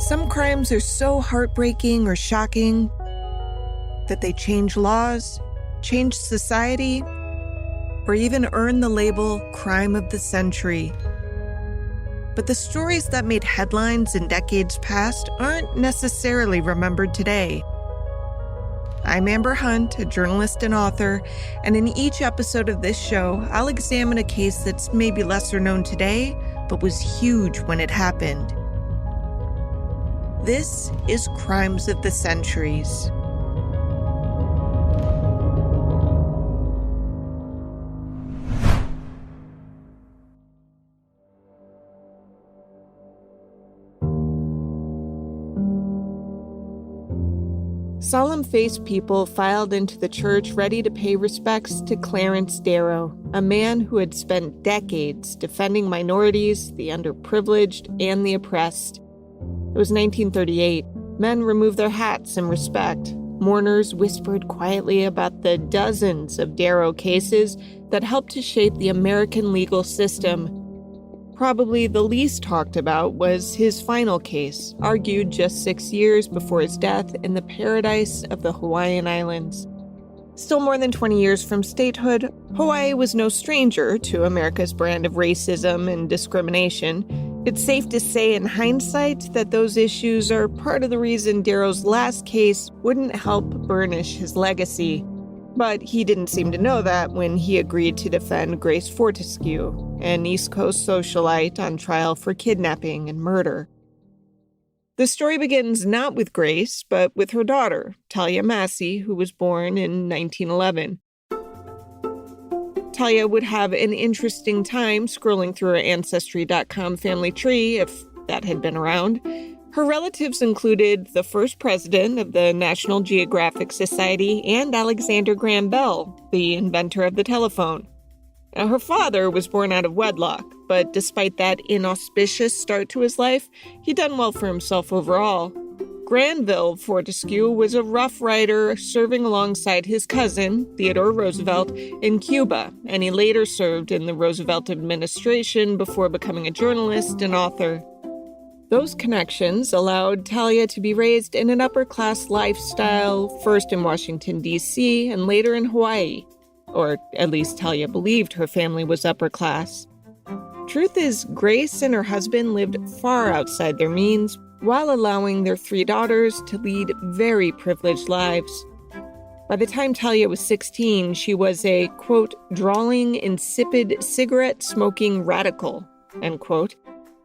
Some crimes are so heartbreaking or shocking that they change laws, change society, or even earn the label Crime of the Century. But the stories that made headlines in decades past aren't necessarily remembered today. I'm Amber Hunt, a journalist and author, and in each episode of this show, I'll examine a case that's maybe lesser known today, but was huge when it happened. This is Crimes of the Centuries. Solemn-faced people filed into the church ready to pay respects to Clarence Darrow, a man who had spent decades defending minorities, the underprivileged, and the oppressed. It was 1938. Men removed their hats in respect. Mourners whispered quietly about the dozens of Darrow cases that helped to shape the American legal system. Probably the least talked about was his final case, argued just 6 years before his death in the paradise of the Hawaiian Islands. Still more than 20 years from statehood, Hawaii was no stranger to America's brand of racism and discrimination. It's safe to say in hindsight that those issues are part of the reason Darrow's last case wouldn't help burnish his legacy. But he didn't seem to know that when he agreed to defend Grace Fortescue, an East Coast socialite on trial for kidnapping and murder. The story begins not with Grace, but with her daughter, Thalia Massie, who was born in 1911. Thalia would have an interesting time scrolling through her Ancestry.com family tree, if that had been around. Her relatives included the first president of the National Geographic Society and Alexander Graham Bell, the inventor of the telephone. Now, her father was born out of wedlock, but despite that inauspicious start to his life, he'd done well for himself overall. Granville Fortescue was a Rough Rider serving alongside his cousin, Theodore Roosevelt, in Cuba, and he later served in the Roosevelt administration before becoming a journalist and author. Those connections allowed Thalia to be raised in an upper-class lifestyle, first in Washington, D.C., and later in Hawaii. Or at least Thalia believed her family was upper-class. Truth is, Grace and her husband lived far outside their means, while allowing their 3 daughters to lead very privileged lives. By the time Thalia was 16, she was a, quote, drawling, insipid, cigarette-smoking radical, end quote.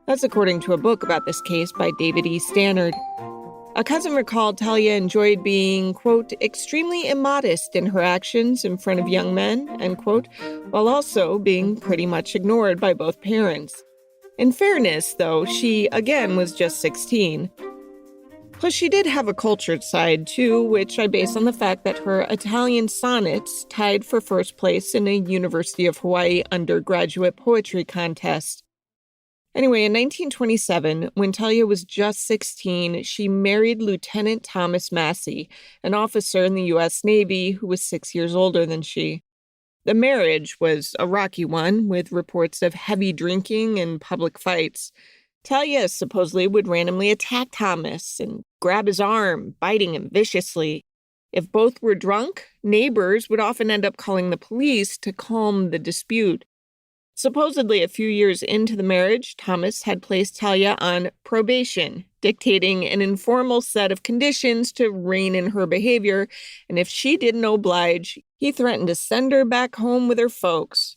That's according to a book about this case by David E. Stannard. A cousin recalled Thalia enjoyed being, quote, extremely immodest in her actions in front of young men, end quote, while also being pretty much ignored by both parents. In fairness, though, she, again, was just 16. Plus, she did have a cultured side, too, which I base on the fact that her Italian sonnets tied for first place in a University of Hawaii undergraduate poetry contest. Anyway, in 1927, when Thalia was just 16, she married Lieutenant Thomas Massie, an officer in the U.S. Navy who was 6 years older than she. The marriage was a rocky one, with reports of heavy drinking and public fights. Thalia supposedly would randomly attack Thomas and grab his arm, biting him viciously. If both were drunk, neighbors would often end up calling the police to calm the dispute. Supposedly, a few years into the marriage, Thomas had placed Thalia on probation, dictating an informal set of conditions to rein in her behavior, and if she didn't oblige, he threatened to send her back home with her folks.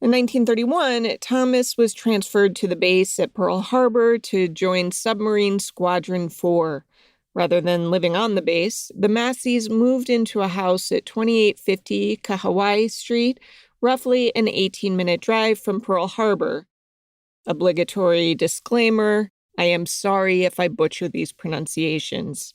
In 1931, Thomas was transferred to the base at Pearl Harbor to join Submarine Squadron 4. Rather than living on the base, the Massies moved into a house at 2850 Kahahawai Street, roughly an 18-minute drive from Pearl Harbor. Obligatory disclaimer, I am sorry if I butcher these pronunciations.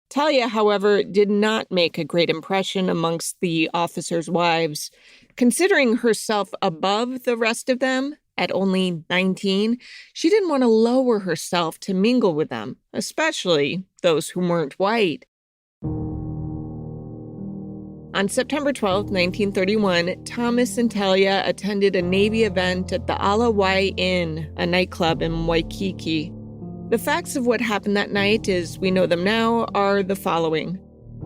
Thalia, however, did not make a great impression amongst the officers' wives. Considering herself above the rest of them, at only 19, she didn't want to lower herself to mingle with them, especially those who weren't white. On September 12, 1931, Thomas and Thalia attended a Navy event at the Ala Wai Inn, a nightclub in Waikiki. The facts of what happened that night, as we know them now, are the following.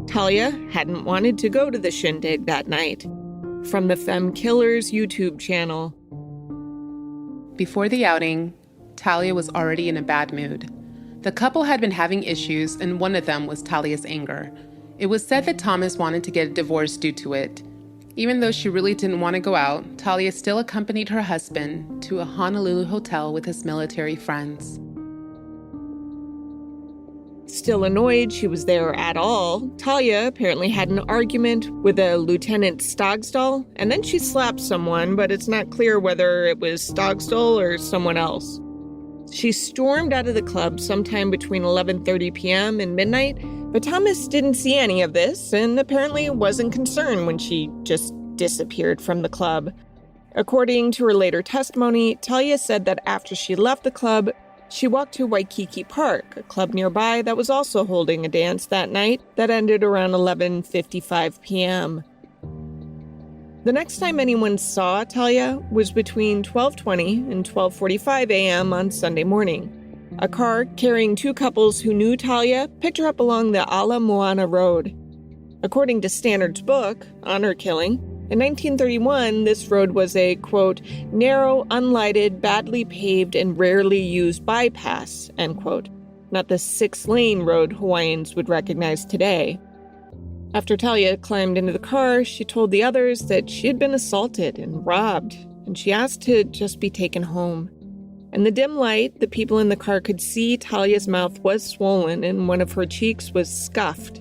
Thalia hadn't wanted to go to the shindig that night. From the Femme Killers YouTube channel. Before the outing, Thalia was already in a bad mood. The couple had been having issues, and one of them was Thalia's anger. It was said that Thomas wanted to get a divorce due to it. Even though she really didn't want to go out, Thalia still accompanied her husband to a Honolulu hotel with his military friends. Still annoyed she was there at all, Thalia apparently had an argument with a Lieutenant Stogstall, and then she slapped someone, but it's not clear whether it was Stogstall or someone else. She stormed out of the club sometime between 11:30 p.m. and midnight, but Thomas didn't see any of this and apparently wasn't concerned when she just disappeared from the club. According to her later testimony, Thalia said that after she left the club, she walked to Waikiki Park, a club nearby that was also holding a dance that night that ended around 11:55 p.m. The next time anyone saw Thalia was between 12:20 and 12:45 a.m. on Sunday morning. A car carrying two couples who knew Thalia picked her up along the Ala Moana Road. According to Stannard's book, Honor Killing, in 1931, this road was a, quote, narrow, unlighted, badly paved, and rarely used bypass, end quote. Not the 6-lane road Hawaiians would recognize today. After Thalia climbed into the car, she told the others that she had been assaulted and robbed, and she asked to just be taken home. In the dim light, the people in the car could see Thalia's mouth was swollen and one of her cheeks was scuffed.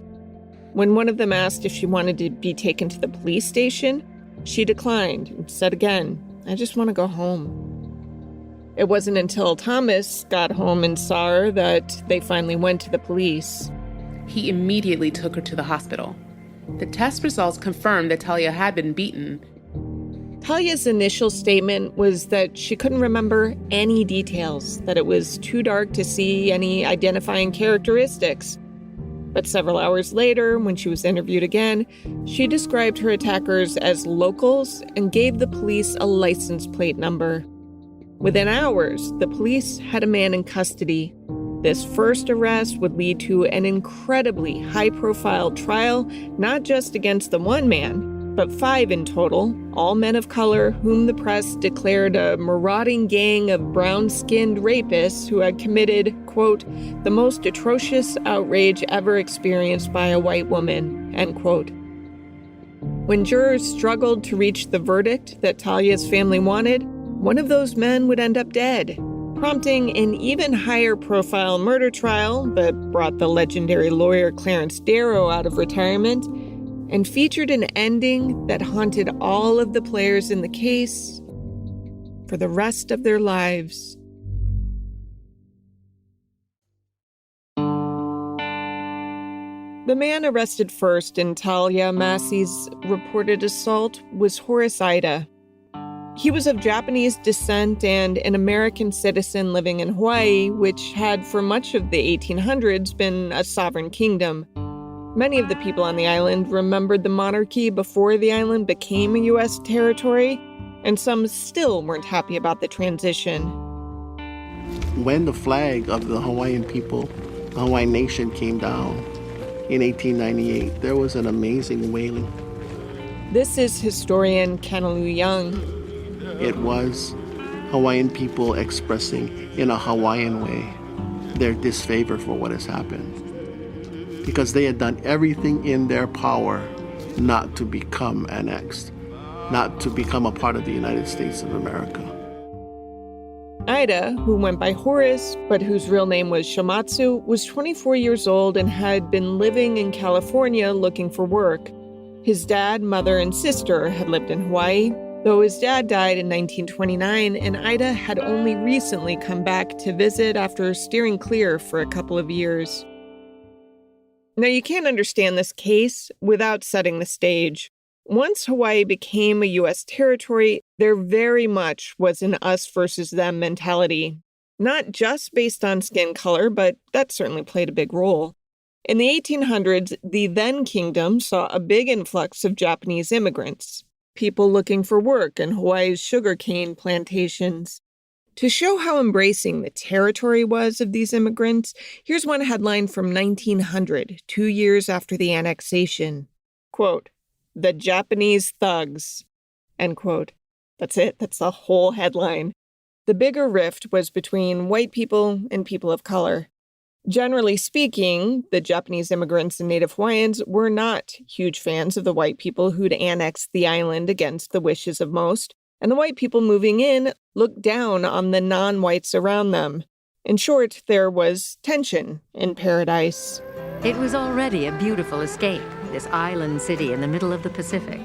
When one of them asked if she wanted to be taken to the police station, she declined and said again, "I just want to go home." It wasn't until Thomas got home and saw her that they finally went to the police. He immediately took her to the hospital. The test results confirmed that Thalia had been beaten. Thalia's initial statement was that she couldn't remember any details, that it was too dark to see any identifying characteristics. But several hours later, when she was interviewed again, she described her attackers as locals and gave the police a license plate number. Within hours, the police had a man in custody. This first arrest would lead to an incredibly high-profile trial, not just against the one man, but 5 in total, all men of color whom the press declared a marauding gang of brown-skinned rapists who had committed, quote, the most atrocious outrage ever experienced by a white woman, end quote. When jurors struggled to reach the verdict that Thalia's family wanted, one of those men would end up dead, prompting an even higher-profile murder trial that brought the legendary lawyer Clarence Darrow out of retirement and featured an ending that haunted all of the players in the case for the rest of their lives. The man arrested first in Thalia Massie's reported assault was Horace Ida. He was of Japanese descent and an American citizen living in Hawaii, which had for much of the 1800s been a sovereign kingdom. Many of the people on the island remembered the monarchy before the island became a U.S. territory, and some still weren't happy about the transition. When the flag of the Hawaiian people, the Hawaiian nation came down in 1898, there was an amazing wailing. This is historian Kanalu Young. It was Hawaiian people expressing in a Hawaiian way their disfavor for what has happened, because they had done everything in their power not to become annexed, not to become a part of the United States of America. Ida, who went by Horace, but whose real name was Shimatsu, was 24 years old and had been living in California looking for work. His dad, mother, and sister had lived in Hawaii, though his dad died in 1929, and Ida had only recently come back to visit after steering clear for a couple of years. Now, you can't understand this case without setting the stage. Once Hawaii became a U.S. territory, there very much was an us versus them mentality. Not just based on skin color, but that certainly played a big role. In the 1800s, the then kingdom saw a big influx of Japanese immigrants, people looking for work in Hawaii's sugarcane plantations. To show how embracing the territory was of these immigrants, here's one headline from 1900, 2 years after the annexation. Quote, "The Japanese thugs," end quote. That's it. That's the whole headline. The bigger rift was between white people and people of color. Generally speaking, the Japanese immigrants and Native Hawaiians were not huge fans of the white people who'd annexed the island against the wishes of most, and the white people moving in looked down on the non-whites around them. In short, there was tension in paradise. It was already a beautiful escape, this island city in the middle of the Pacific.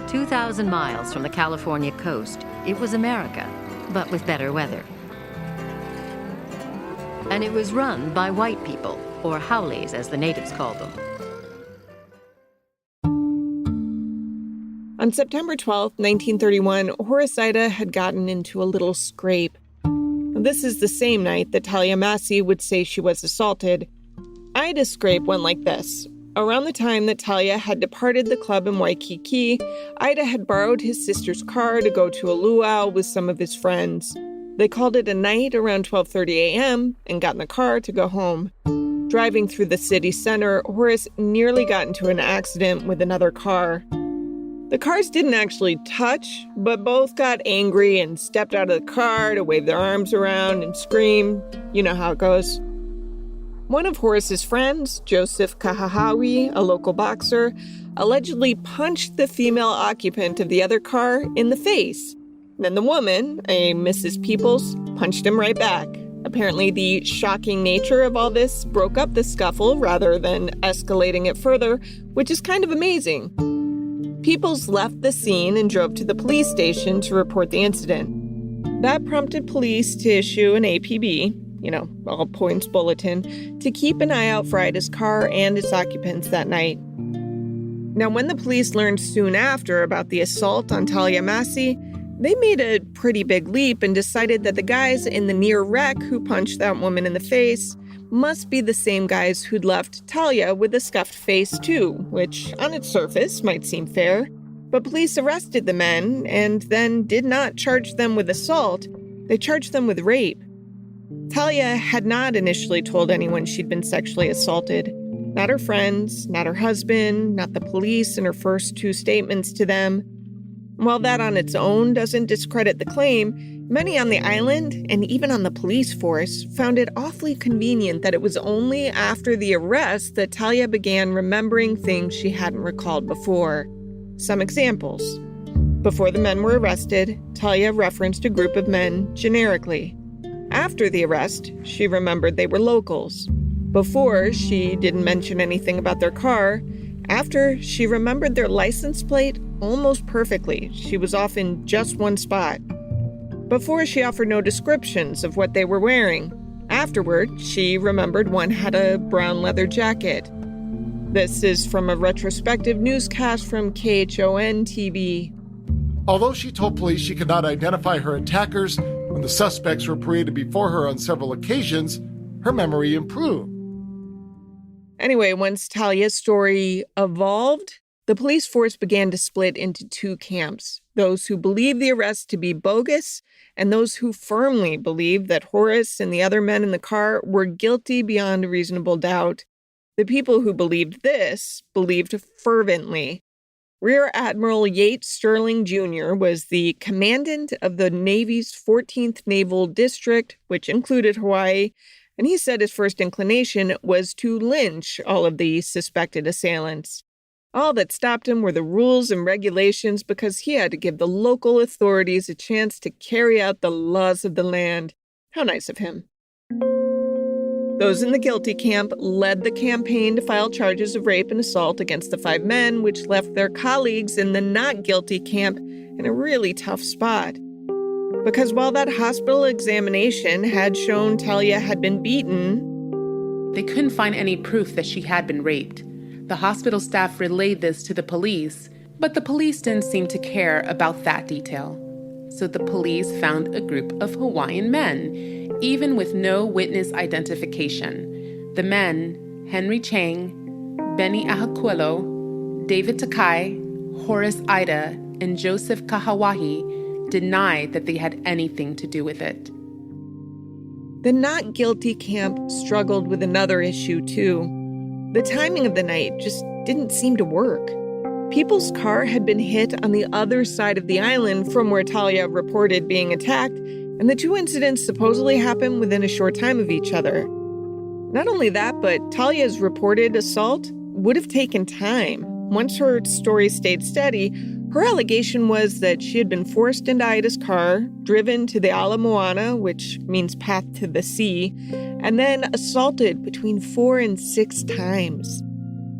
2,000 miles from the California coast, it was America, but with better weather. And it was run by white people, or haoles as the natives called them. On September 12, 1931, Horace Ida had gotten into a little scrape. This is the same night that Thalia Massie would say she was assaulted. Ida's scrape went like this. Around the time that Thalia had departed the club in Waikiki, Ida had borrowed his sister's car to go to a luau with some of his friends. They called it a night around 12:30 a.m. and got in the car to go home. Driving through the city center, Horace nearly got into an accident with another car. The cars didn't actually touch, but both got angry and stepped out of the car to wave their arms around and scream. You know how it goes. One of Horace's friends, Joseph Kahahawai, a local boxer, allegedly punched the female occupant of the other car in the face. Then the woman, a Mrs. Peoples, punched him right back. Apparently, the shocking nature of all this broke up the scuffle rather than escalating it further, which is kind of amazing. Peoples left the scene and drove to the police station to report the incident. That prompted police to issue an APB, all points bulletin, to keep an eye out for Ida's car and its occupants that night. Now, when the police learned soon after about the assault on Thalia Massie, they made a pretty big leap and decided that the guys in the near wreck who punched that woman in the face must be the same guys who'd left Thalia with a scuffed face too, which on its surface might seem fair. But police arrested the men and then did not charge them with assault. They charged them with rape. Thalia had not initially told anyone she'd been sexually assaulted. Not her friends, not her husband, not the police in her first 2 statements to them. While that on its own doesn't discredit the claim, many on the island, and even on the police force, found it awfully convenient that it was only after the arrest that Thalia began remembering things she hadn't recalled before. Some examples. Before the men were arrested, Thalia referenced a group of men generically. After the arrest, she remembered they were locals. Before, she didn't mention anything about their car. After, she remembered their license plate almost perfectly. She was off in just one spot. Before, she offered no descriptions of what they were wearing. Afterward, she remembered one had a brown leather jacket. This is from a retrospective newscast from KHON-TV. Although she told police she could not identify her attackers when the suspects were paraded before her on several occasions, her memory improved. Anyway, once Thalia's story evolved, the police force began to split into 2 camps. Those who believed the arrest to be bogus, and those who firmly believed that Horace and the other men in the car were guilty beyond a reasonable doubt. The people who believed this believed fervently. Rear Admiral Yates Sterling Jr. was the commandant of the Navy's 14th Naval District, which included Hawaii, and he said his first inclination was to lynch all of the suspected assailants. All that stopped him were the rules and regulations because he had to give the local authorities a chance to carry out the laws of the land. How nice of him. Those in the guilty camp led the campaign to file charges of rape and assault against the 5 men, which left their colleagues in the not guilty camp in a really tough spot. Because while that hospital examination had shown Thalia had been beaten, they couldn't find any proof that she had been raped. The hospital staff relayed this to the police, but the police didn't seem to care about that detail. So the police found a group of Hawaiian men, even with no witness identification. The men, Henry Chang, Benny Ahakuelo, David Takai, Horace Ida, and Joseph Kahahawai, denied that they had anything to do with it. The not guilty camp struggled with another issue, too. The timing of the night just didn't seem to work. People's car had been hit on the other side of the island from where Thalia reported being attacked, and the two incidents supposedly happened within a short time of each other. Not only that, but Thalia's reported assault would have taken time. Once her story stayed steady, her allegation was that she had been forced into Ida's car, driven to the Ala Moana, which means path to the sea, and then assaulted between 4 and 6 times.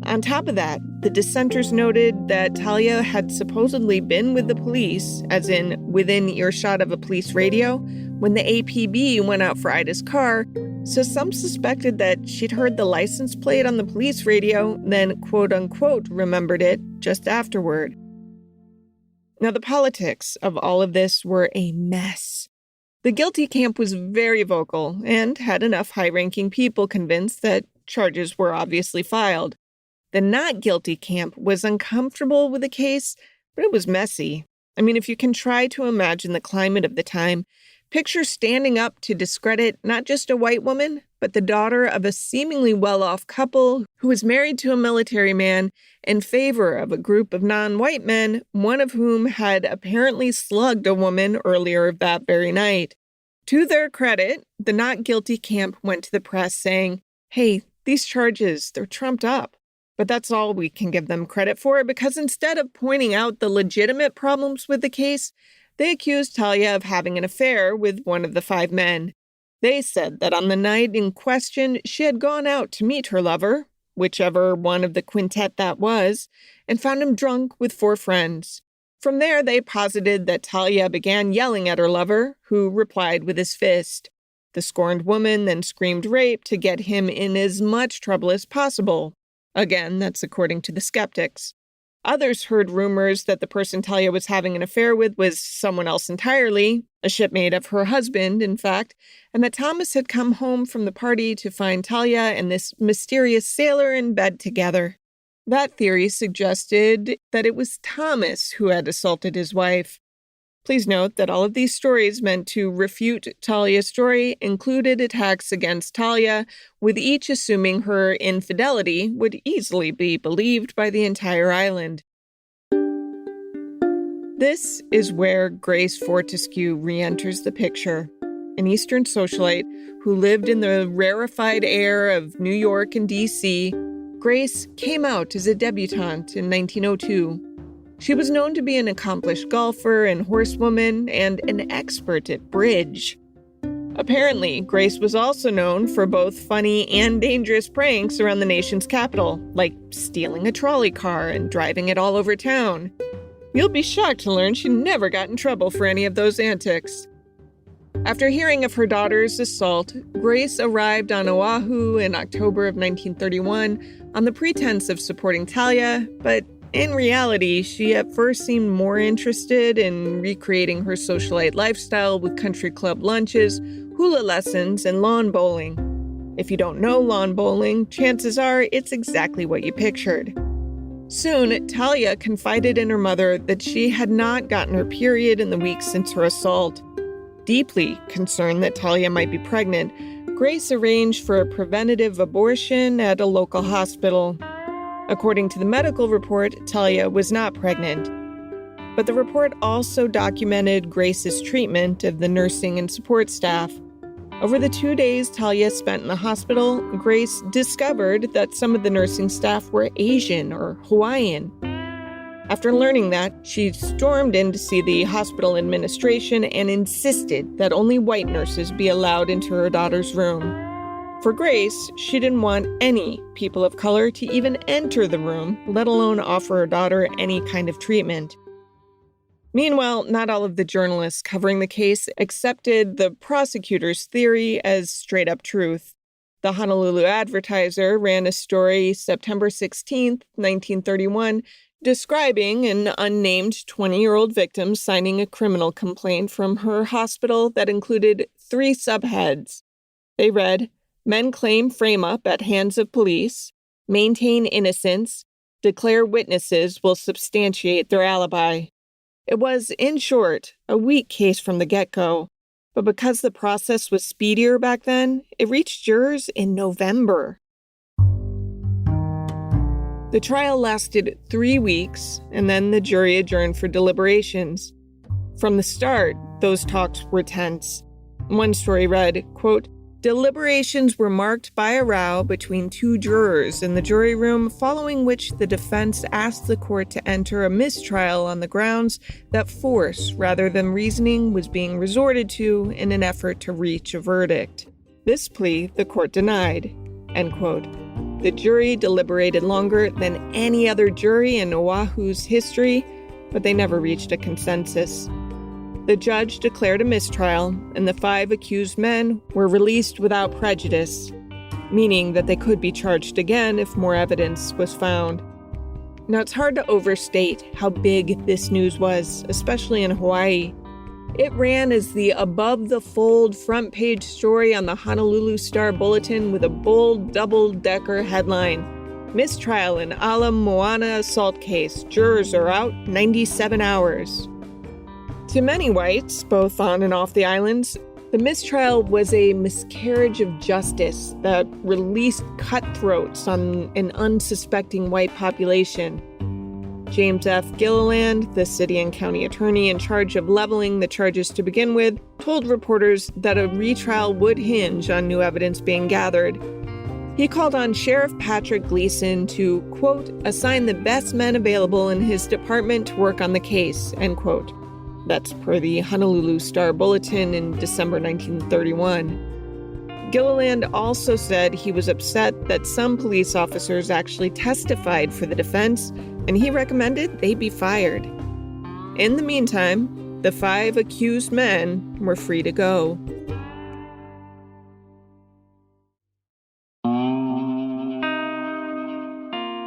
On top of that, the dissenters noted that Thalia had supposedly been with the police, as in within earshot of a police radio, when the APB went out for Ida's car, so some suspected that she'd heard the license plate on the police radio, then quote-unquote remembered it just afterward. Now, the politics of all of this were a mess. The guilty camp was very vocal and had enough high-ranking people convinced that charges were obviously filed. The not guilty camp was uncomfortable with the case, but it was messy. I mean, if you can try to imagine the climate of the time, picture standing up to discredit not just a white woman, but the daughter of a seemingly well-off couple who was married to a military man in favor of a group of non-white men, one of whom had apparently slugged a woman earlier that very night. To their credit, the not guilty camp went to the press saying, hey, these charges, they're trumped up. But that's all we can give them credit for, because instead of pointing out the legitimate problems with the case, they accused Thalia of having an affair with one of the 5 men. They said that on the night in question, she had gone out to meet her lover, whichever one of the quintet that was, and found him drunk with 4 friends. From there, they posited that Thalia began yelling at her lover, who replied with his fist. The scorned woman then screamed rape to get him in as much trouble as possible. Again, that's according to the skeptics. Others heard rumors that the person Thalia was having an affair with was someone else entirely, a shipmate of her husband, in fact, and that Thomas had come home from the party to find Thalia and this mysterious sailor in bed together. That theory suggested that it was Thomas who had assaulted his wife. Please note that all of these stories meant to refute Thalia's story included attacks against Thalia, with each assuming her infidelity would easily be believed by the entire island. This is where Grace Fortescue re-enters the picture, an Eastern socialite who lived in the rarefied air of New York and D.C. Grace came out as a debutante in 1902. She was known to be an accomplished golfer and horsewoman and an expert at bridge. Apparently, Grace was also known for both funny and dangerous pranks around the nation's capital, like stealing a trolley car and driving it all over town. You'll be shocked to learn she never got in trouble for any of those antics. After hearing of her daughter's assault, Grace arrived on Oahu in October of 1931 on the pretense of supporting Thalia, but in reality, she at first seemed more interested in recreating her socialite lifestyle with country club lunches, hula lessons, and lawn bowling. If you don't know lawn bowling, chances are it's exactly what you pictured. Soon, Thalia confided in her mother that she had not gotten her period in the weeks since her assault. Deeply concerned that Thalia might be pregnant, Grace arranged for a preventative abortion at a local hospital. According to the medical report, Thalia was not pregnant. But the report also documented Grace's treatment of the nursing and support staff. Over the 2 days Thalia spent in the hospital, Grace discovered that some of the nursing staff were Asian or Hawaiian. After learning that, she stormed in to see the hospital administration and insisted that only white nurses be allowed into her daughter's room. For Grace, she didn't want any people of color to even enter the room, let alone offer her daughter any kind of treatment. Meanwhile, not all of the journalists covering the case accepted the prosecutor's theory as straight-up truth. The Honolulu Advertiser ran a story September 16, 1931, describing an unnamed 20-year-old victim signing a criminal complaint from her hospital that included 3 subheads. They read, "Men claim frame-up at hands of police, maintain innocence, declare witnesses will substantiate their alibi." It was, in short, a weak case from the get-go. But because the process was speedier back then, it reached jurors in November. The trial lasted 3 weeks, and then the jury adjourned for deliberations. From the start, those talks were tense. One story read, quote, "Deliberations were marked by a row between two jurors in the jury room, following which the defense asked the court to enter a mistrial on the grounds that force rather than reasoning was being resorted to in an effort to reach a verdict. This plea the court denied." End quote. The jury deliberated longer than any other jury in Oahu's history, but they never reached a consensus. The judge declared a mistrial, and the 5 accused men were released without prejudice, meaning that they could be charged again if more evidence was found. Now, it's hard to overstate how big this news was, especially in Hawaii. It ran as the above-the-fold front-page story on the Honolulu Star Bulletin with a bold double-decker headline, "Mistrial in Ala Moana assault case. Jurors are out 97 hours." To many whites, both on and off the islands, the mistrial was a miscarriage of justice that released cutthroats on an unsuspecting white population. James F. Gilliland, the city and county attorney in charge of leveling the charges to begin with, told reporters that a retrial would hinge on new evidence being gathered. He called on Sheriff Patrick Gleason to, quote, "assign the best men available in his department to work on the case," end quote. That's per the Honolulu Star Bulletin in December 1931. Gilliland also said he was upset that some police officers actually testified for the defense, and he recommended they be fired. In the meantime, the 5 accused men were free to go.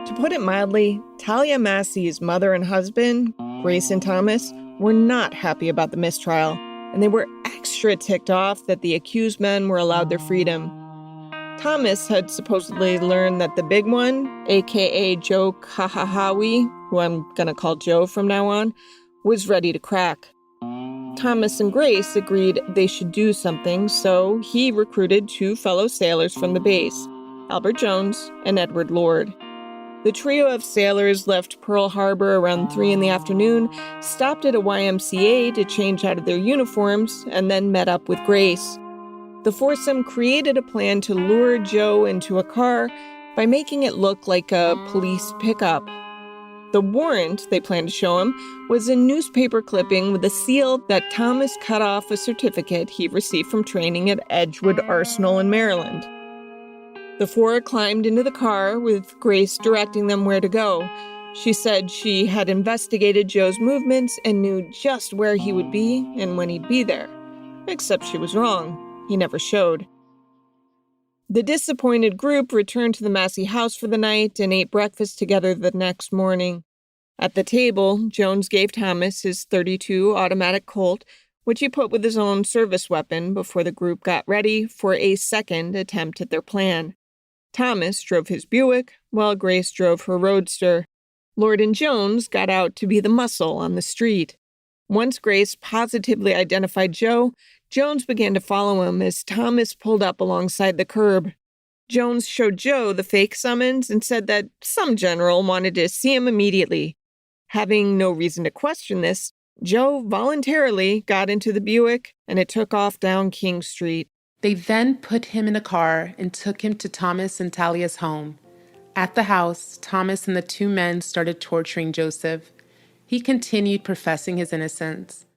To put it mildly, Thalia Massie's mother and husband, Grace and Thomas, were not happy about the mistrial, and they were extra ticked off that the accused men were allowed their freedom. Thomas had supposedly learned that the big one, aka Joe Kahahawai, who I'm gonna call Joe from now on, was ready to crack. Thomas and Grace agreed they should do something, so he recruited 2 fellow sailors from the base, Albert Jones and Edward Lord. The trio of sailors left Pearl Harbor around 3 p.m, stopped at a YMCA to change out of their uniforms, and then met up with Grace. The foursome created a plan to lure Joe into a car by making it look like a police pickup. The warrant they planned to show him was a newspaper clipping with a seal that Thomas cut off a certificate he received from training at Edgewood Arsenal in Maryland. The 4 climbed into the car, with Grace directing them where to go. She said she had investigated Joe's movements and knew just where he would be and when he'd be there. Except she was wrong. He never showed. The disappointed group returned to the Massie house for the night and ate breakfast together the next morning. At the table, Jones gave Thomas his .32 automatic Colt, which he put with his own service weapon before the group got ready for a second attempt at their plan. Thomas drove his Buick, while Grace drove her Roadster. Lord and Jones got out to be the muscle on the street. Once Grace positively identified Joe, Jones began to follow him as Thomas pulled up alongside the curb. Jones showed Joe the fake summons and said that some general wanted to see him immediately. Having no reason to question this, Joe voluntarily got into the Buick and it took off down King Street. They then put him in a car and took him to Thomas and Thalia's home. At the house, Thomas and the 2 men started torturing Joseph. He continued professing his innocence.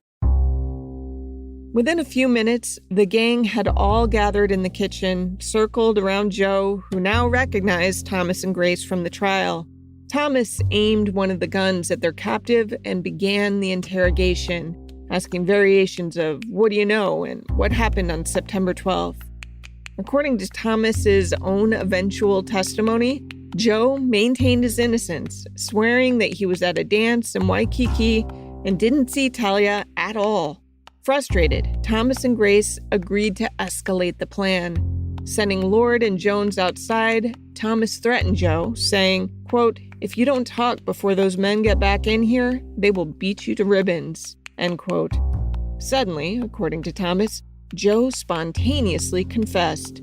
Within a few minutes, the gang had all gathered in the kitchen, circled around Joe, who now recognized Thomas and Grace from the trial. Thomas aimed one of the guns at their captive and began the interrogation, asking variations of "what do you know" and "what happened on September 12th?" According to Thomas's own eventual testimony, Joe maintained his innocence, swearing that he was at a dance in Waikiki and didn't see Thalia at all. Frustrated, Thomas and Grace agreed to escalate the plan. Sending Lord and Jones outside, Thomas threatened Joe, saying, quote, "If you don't talk before those men get back in here, they will beat you to ribbons," end quote. Suddenly, according to Thomas, Joe spontaneously confessed.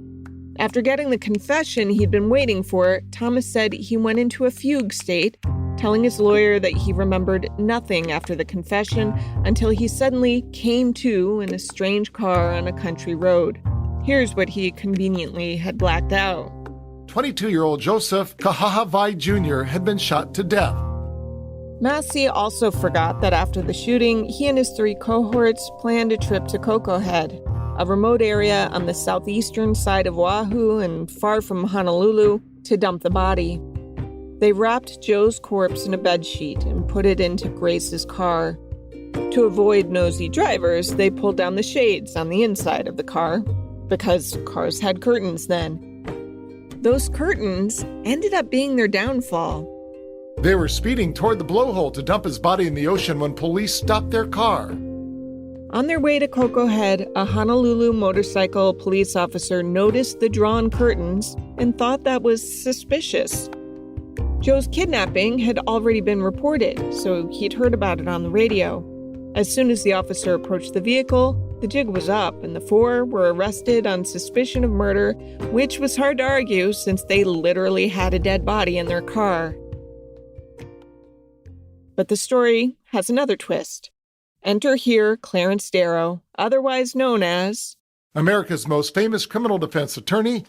After getting the confession he'd been waiting for, Thomas said he went into a fugue state, telling his lawyer that he remembered nothing after the confession until he suddenly came to in a strange car on a country road. Here's what he conveniently had blacked out. 22-year-old Joseph Kahahawai Jr. had been shot to death. Massie also forgot that after the shooting, he and his 3 cohorts planned a trip to Coco Head, a remote area on the southeastern side of Oahu and far from Honolulu, to dump the body. They wrapped Joe's corpse in a bedsheet and put it into Grace's car. To avoid nosy drivers, they pulled down the shades on the inside of the car, because cars had curtains then. Those curtains ended up being their downfall. They were speeding toward the blowhole to dump his body in the ocean when police stopped their car. On their way to Coco Head, a Honolulu motorcycle police officer noticed the drawn curtains and thought that was suspicious. Joe's kidnapping had already been reported, so he'd heard about it on the radio. As soon as the officer approached the vehicle, the jig was up and the 4 were arrested on suspicion of murder, which was hard to argue since they literally had a dead body in their car. But the story has another twist. Enter here Clarence Darrow, otherwise known as America's most famous criminal defense attorney.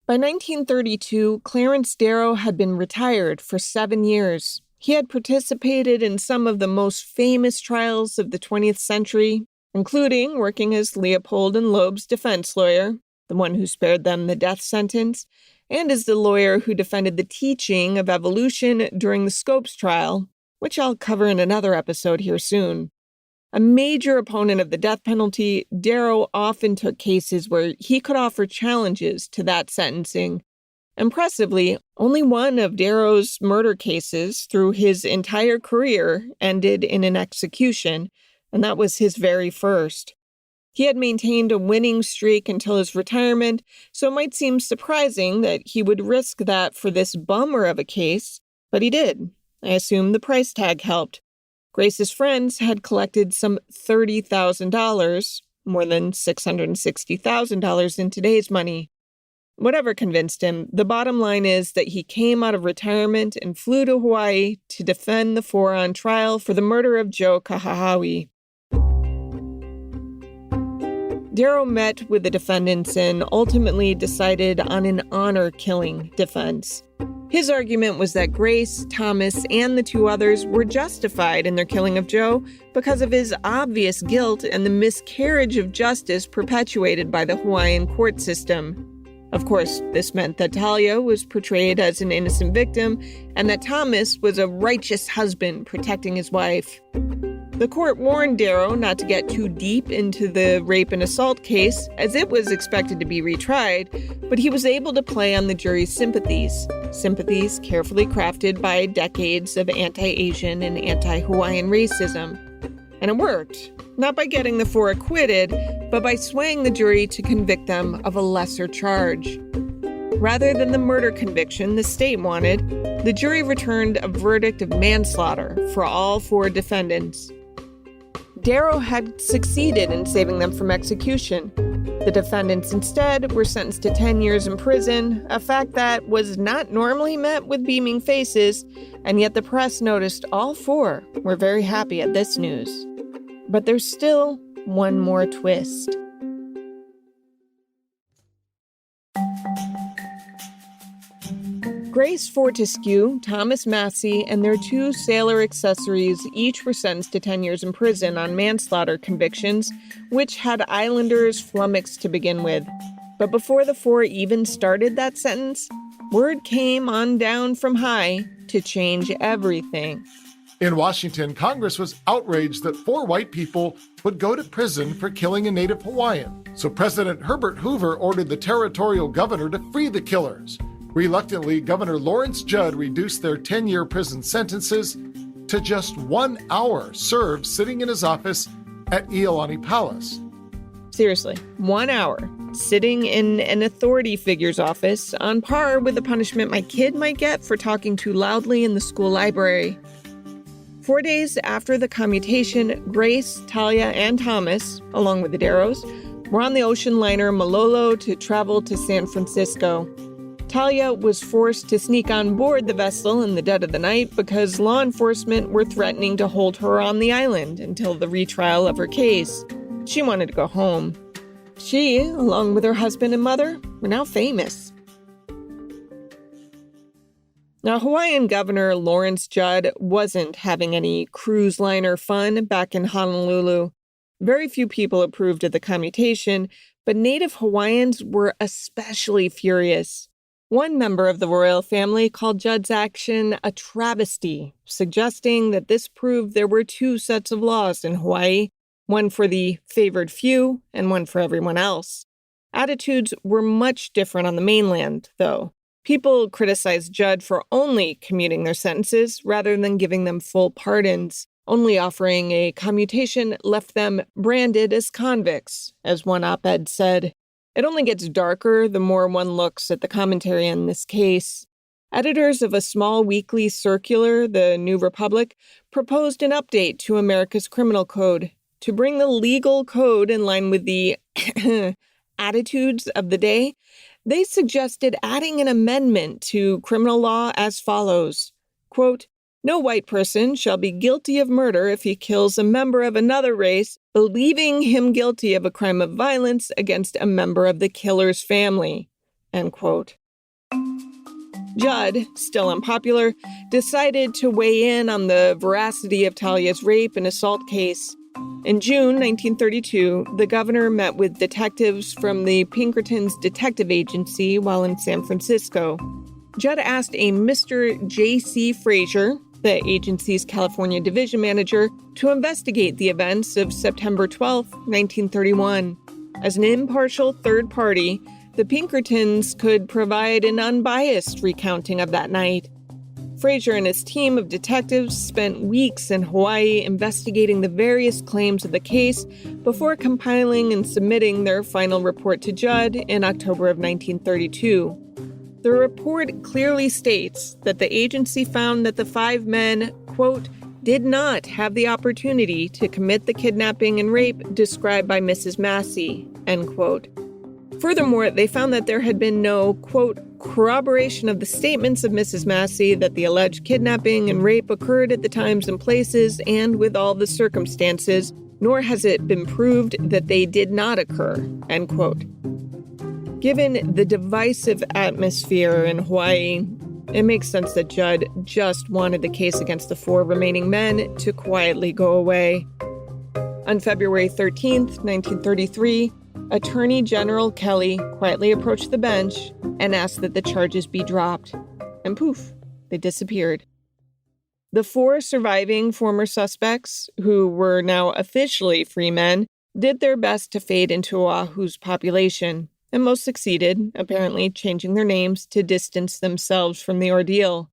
By 1932, Clarence Darrow had been retired for 7 years. He had participated in some of the most famous trials of the 20th century, including working as Leopold and Loeb's defense lawyer, the one who spared them the death sentence, and as the lawyer who defended the teaching of evolution during the Scopes trial, which I'll cover in another episode here soon. A major opponent of the death penalty, Darrow often took cases where he could offer challenges to that sentencing. Impressively, only one of Darrow's murder cases through his entire career ended in an execution, and that was his very first. He had maintained a winning streak until his retirement, so it might seem surprising that he would risk that for this bummer of a case, but he did. I assume the price tag helped. Grace's friends had collected some $30,000, more than $660,000 in today's money. Whatever convinced him, the bottom line is that he came out of retirement and flew to Hawaii to defend the 4 on trial for the murder of Joe Kahahawai. Darrow met with the defendants and ultimately decided on an honor-killing defense. His argument was that Grace, Thomas, and the 2 others were justified in their killing of Joe because of his obvious guilt and the miscarriage of justice perpetuated by the Hawaiian court system. Of course, this meant that Thalia was portrayed as an innocent victim and that Thomas was a righteous husband protecting his wife. The court warned Darrow not to get too deep into the rape and assault case, as it was expected to be retried, but he was able to play on the jury's sympathies carefully crafted by decades of anti-Asian and anti-Hawaiian racism. And it worked, not by getting the 4 acquitted, but by swaying the jury to convict them of a lesser charge. Rather than the murder conviction the state wanted, the jury returned a verdict of manslaughter for all 4 defendants. Darrow had succeeded in saving them from execution. The defendants instead were sentenced to 10 years in prison, a fact that was not normally met with beaming faces, and yet the press noticed all 4 were very happy at this news. But there's still one more twist. Grace Fortescue, Thomas Massie, and their 2 sailor accessories each were sentenced to 10 years in prison on manslaughter convictions, which had islanders flummoxed to begin with. But before the 4 even started that sentence, word came on down from high to change everything. In Washington, Congress was outraged that 4 white people would go to prison for killing a native Hawaiian. So President Herbert Hoover ordered the territorial governor to free the killers. Reluctantly, Governor Lawrence Judd reduced their 10-year prison sentences to just 1 hour served sitting in his office at Iolani Palace. Seriously, 1 hour. sitting in an authority figure's office, on par with the punishment my kid might get for talking too loudly in the school library. 4 days after the commutation, Grace, Thalia, and Thomas, along with the Darrows, were on the ocean liner Malolo to travel to San Francisco. Thalia was forced to sneak on board the vessel in the dead of the night because law enforcement were threatening to hold her on the island until the retrial of her case. She wanted to go home. She, along with her husband and mother, were now famous. Now, Hawaiian Governor Lawrence Judd wasn't having any cruise liner fun back in Honolulu. Very few people approved of the commutation, but Native Hawaiians were especially furious. One member of the royal family called Judd's action a travesty, suggesting that this proved there were two sets of laws in Hawaii, one for the favored few and one for everyone else. Attitudes were much different on the mainland, though. People criticized Judd for only commuting their sentences rather than giving them full pardons. Only offering a commutation left them branded as convicts, as one op-ed said. It only gets darker the more one looks at the commentary on this case. Editors of a small weekly circular, The New Republic, proposed an update to America's criminal code to bring the legal code in line with the attitudes of the day. They suggested adding an amendment to criminal law as follows, quote, "No white person shall be guilty of murder if he kills a member of another race, believing him guilty of a crime of violence against a member of the killer's family," end quote. Judd, still unpopular, decided to weigh in on the veracity of Thalia's rape and assault case. In June 1932, the governor met with detectives from the Pinkertons Detective Agency while in San Francisco. Judd asked a Mr. J.C. Frazier, the agency's California division manager, to investigate the events of September 12, 1931. As an impartial third party, the Pinkertons could provide an unbiased recounting of that night. Frazier and his team of detectives spent weeks in Hawaii investigating the various claims of the case before compiling and submitting their final report to Judd in October of 1932. The report clearly states that the agency found that the 5 men, quote, did not have the opportunity to commit the kidnapping and rape described by Mrs. Massie, end quote. Furthermore, they found that there had been no, quote, corroboration of the statements of Mrs. Massie that the alleged kidnapping and rape occurred at the times and places and with all the circumstances, nor has it been proved that they did not occur, end quote. Given the divisive atmosphere in Hawaii, it makes sense that Judd just wanted the case against the 4 remaining men to quietly go away. On February 13th, 1933, Attorney General Kelly quietly approached the bench and asked that the charges be dropped. And poof, they disappeared. The 4 surviving former suspects, who were now officially free men, did their best to fade into Oahu's population, and most succeeded, apparently changing their names to distance themselves from the ordeal.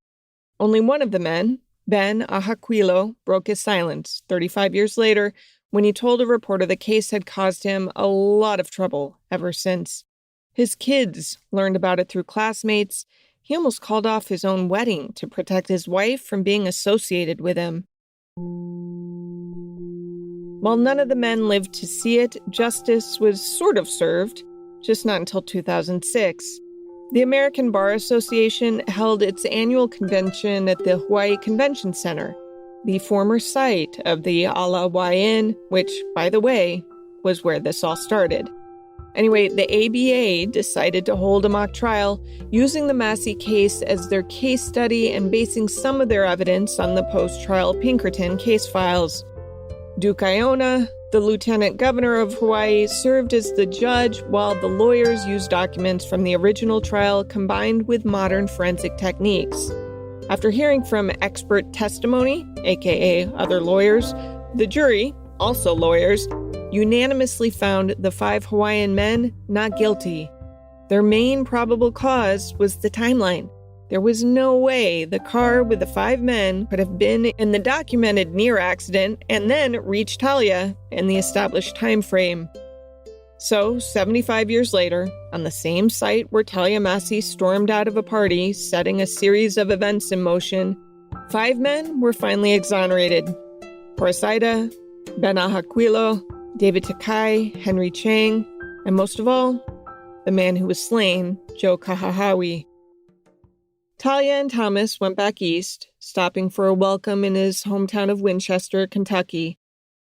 Only one of the men, Ben Ahaquilo, broke his silence 35 years later when he told a reporter the case had caused him a lot of trouble ever since. His kids learned about it through classmates. He almost called off his own wedding to protect his wife from being associated with him. While none of the men lived to see it, justice was sort of served, just not until 2006. The American Bar Association held its annual convention at the Hawaii Convention Center, the former site of the Ala Wai Inn, which, by the way, was where this all started. Anyway, the ABA decided to hold a mock trial using the Massie case as their case study and basing some of their evidence on the post-trial Pinkerton case files. Duke Aiona, the lieutenant governor of Hawaii, served as the judge while the lawyers used documents from the original trial combined with modern forensic techniques. After hearing from expert testimony, aka other lawyers, the jury, also lawyers, unanimously found the 5 Hawaiian men not guilty. Their main probable cause was the timeline. There was no way the car with the 5 men could have been in the documented near accident and then reached Thalia in the established time frame. So, 75 years later, on the same site where Thalia Massie stormed out of a party, setting a series of events in motion, 5 men were finally exonerated. Horsaida, Ben Ahaquilo, David Takai, Henry Chang, and most of all, the man who was slain, Joe Kahahawai. Thalia and Thomas went back east, stopping for a welcome in his hometown of Winchester, Kentucky.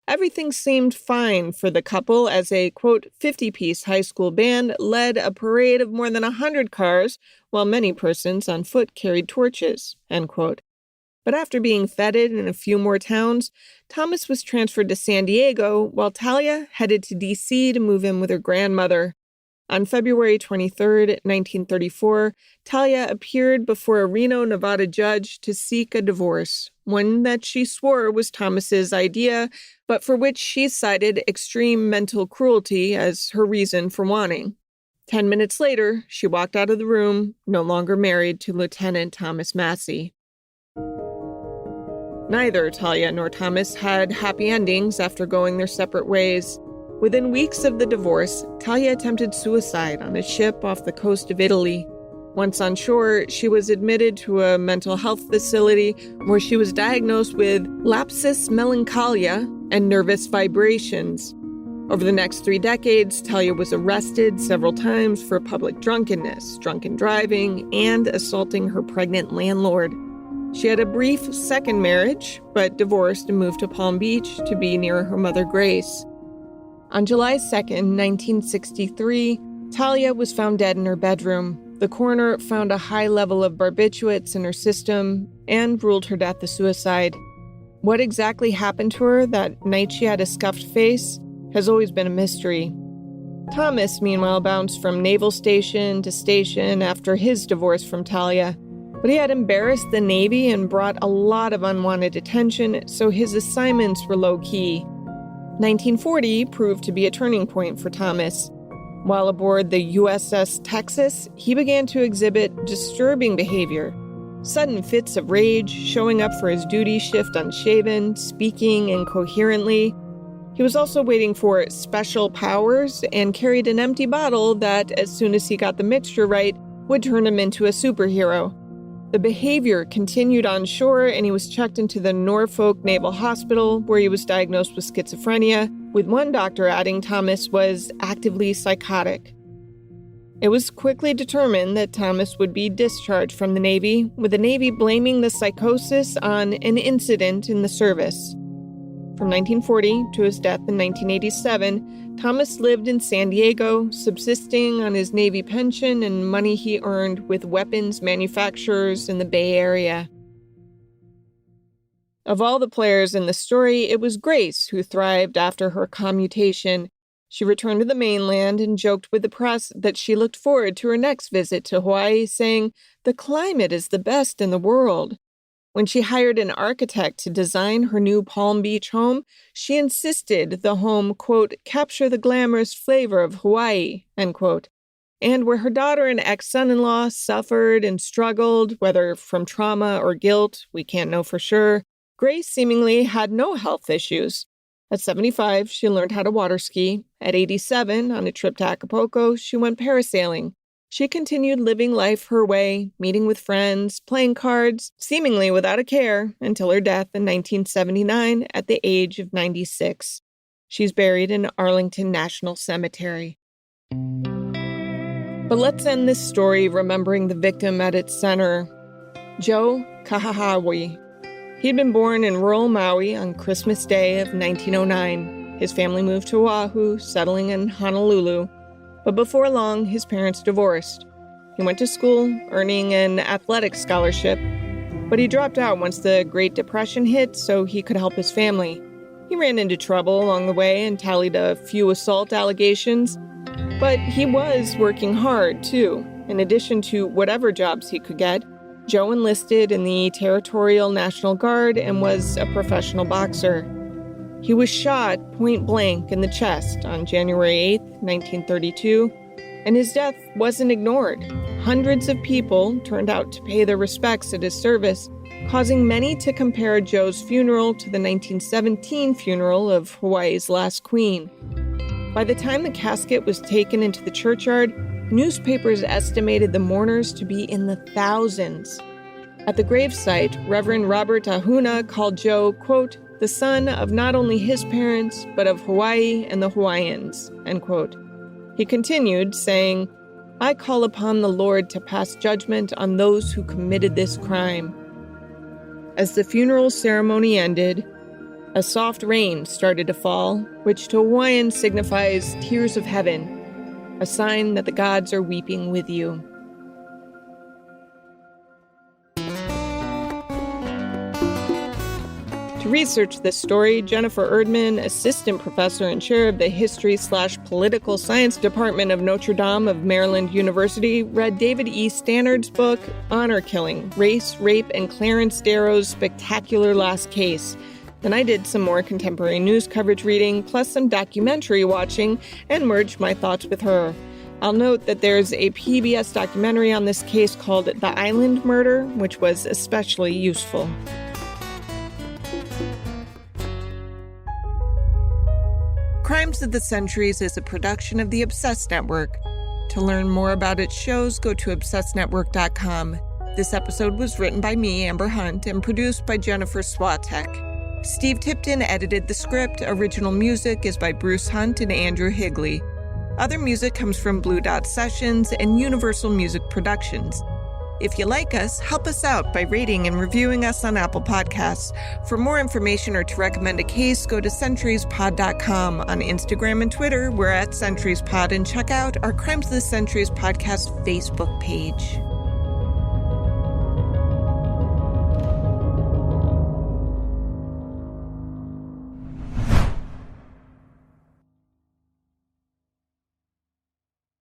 Everything seemed fine for the couple as a, quote, 50-piece high school band led a parade of more than 100 cars, while many persons on foot carried torches, end quote. But after being feted in a few more towns, Thomas was transferred to San Diego, while Thalia headed to D.C. to move in with her grandmother. On February 23, 1934, Thalia appeared before a Reno, Nevada judge to seek a divorce, one that she swore was Thomas's idea, but for which she cited extreme mental cruelty as her reason for wanting. 10 minutes later, she walked out of the room, no longer married to Lieutenant Thomas Massie. Neither Thalia nor Thomas had happy endings after going their separate ways. Within weeks of the divorce, Thalia attempted suicide on a ship off the coast of Italy. Once on shore, she was admitted to a mental health facility where she was diagnosed with lapsus melancholia and nervous vibrations. Over the next 3 decades, Thalia was arrested several times for public drunkenness, drunken driving, and assaulting her pregnant landlord. She had a brief second marriage, but divorced and moved to Palm Beach to be near her mother, Grace. On July 2nd, 1963, Thalia was found dead in her bedroom. The coroner found a high level of barbiturates in her system and ruled her death a suicide. What exactly happened to her that night she had a scuffed face has always been a mystery. Thomas, meanwhile, bounced from naval station to station after his divorce from Thalia, but he had embarrassed the Navy and brought a lot of unwanted attention, so his assignments were low-key. 1940 proved to be a turning point for Thomas. While aboard the USS Texas, he began to exhibit disturbing behavior. Sudden fits of rage, showing up for his duty shift unshaven, speaking incoherently. He was also waiting for special powers and carried an empty bottle that, as soon as he got the mixture right, would turn him into a superhero. The behavior continued on shore, and he was checked into the Norfolk Naval Hospital, where he was diagnosed with schizophrenia, with one doctor adding Thomas was actively psychotic. It was quickly determined that Thomas would be discharged from the Navy, with the Navy blaming the psychosis on an incident in the service. From 1940 to his death in 1987, Thomas lived in San Diego, subsisting on his Navy pension and money he earned with weapons manufacturers in the Bay Area. Of all the players in the story, it was Grace who thrived after her commutation. She returned to the mainland and joked with the press that she looked forward to her next visit to Hawaii, saying, "The climate is the best in the world." When she hired an architect to design her new Palm Beach home, she insisted the home, quote, capture the glamorous flavor of Hawaii, end quote. And where her daughter and ex-son-in-law suffered and struggled, whether from trauma or guilt, we can't know for sure, Grace seemingly had no health issues. At 75, she learned how to water ski. At 87, on a trip to Acapulco, she went parasailing. She continued living life her way, meeting with friends, playing cards, seemingly without a care, until her death in 1979 at the age of 96. She's buried in Arlington National Cemetery. But let's end this story remembering the victim at its center, Joe Kahahawai. He'd been born in rural Maui on Christmas Day of 1909. His family moved to Oahu, settling in Honolulu. But before long, his parents divorced. He went to school, earning an athletic scholarship, but he dropped out once the Great Depression hit so he could help his family. He ran into trouble along the way and tallied a few assault allegations, but he was working hard, too. In addition to whatever jobs he could get, Joe enlisted in the Territorial National Guard and was a professional boxer. He was shot point blank in the chest on January 8, 1932, and his death wasn't ignored. Hundreds of people turned out to pay their respects at his service, causing many to compare Joe's funeral to the 1917 funeral of Hawaii's last queen. By the time the casket was taken into the churchyard, newspapers estimated the mourners to be in the thousands. At the gravesite, Reverend Robert Ahuna called Joe, quote, the son of not only his parents, but of Hawaii and the Hawaiians, end quote. He continued, saying, I call upon the Lord to pass judgment on those who committed this crime. As the funeral ceremony ended, a soft rain started to fall, which to Hawaiians signifies tears of heaven, a sign that the gods are weeping with you. To research this story, Jennifer Erdman, assistant professor and chair of the History/Political Science Department of Notre Dame of Maryland University, read David E. Stannard's book, Honor Killing, Race, Rape, and Clarence Darrow's Spectacular Last Case. Then I did some more contemporary news coverage reading, plus some documentary watching, and merged my thoughts with her. I'll note that there's a PBS documentary on this case called The Island Murder, which was especially useful. Crimes of the Centuries is a production of the Obsessed Network. To learn more about its shows, go to obsessednetwork.com. This episode was written by me, Amber Hunt, and produced by Jennifer Swatek. Steve Tipton edited the script. Original music is by Bruce Hunt and Andrew Higley. Other music comes from Blue Dot Sessions and Universal Music Productions. If you like us, help us out by rating and reviewing us on Apple Podcasts. For more information or to recommend a case, go to centuriespod.com. On Instagram and Twitter, we're at CenturiesPod, and check out our Crimes of the Centuries podcast Facebook page.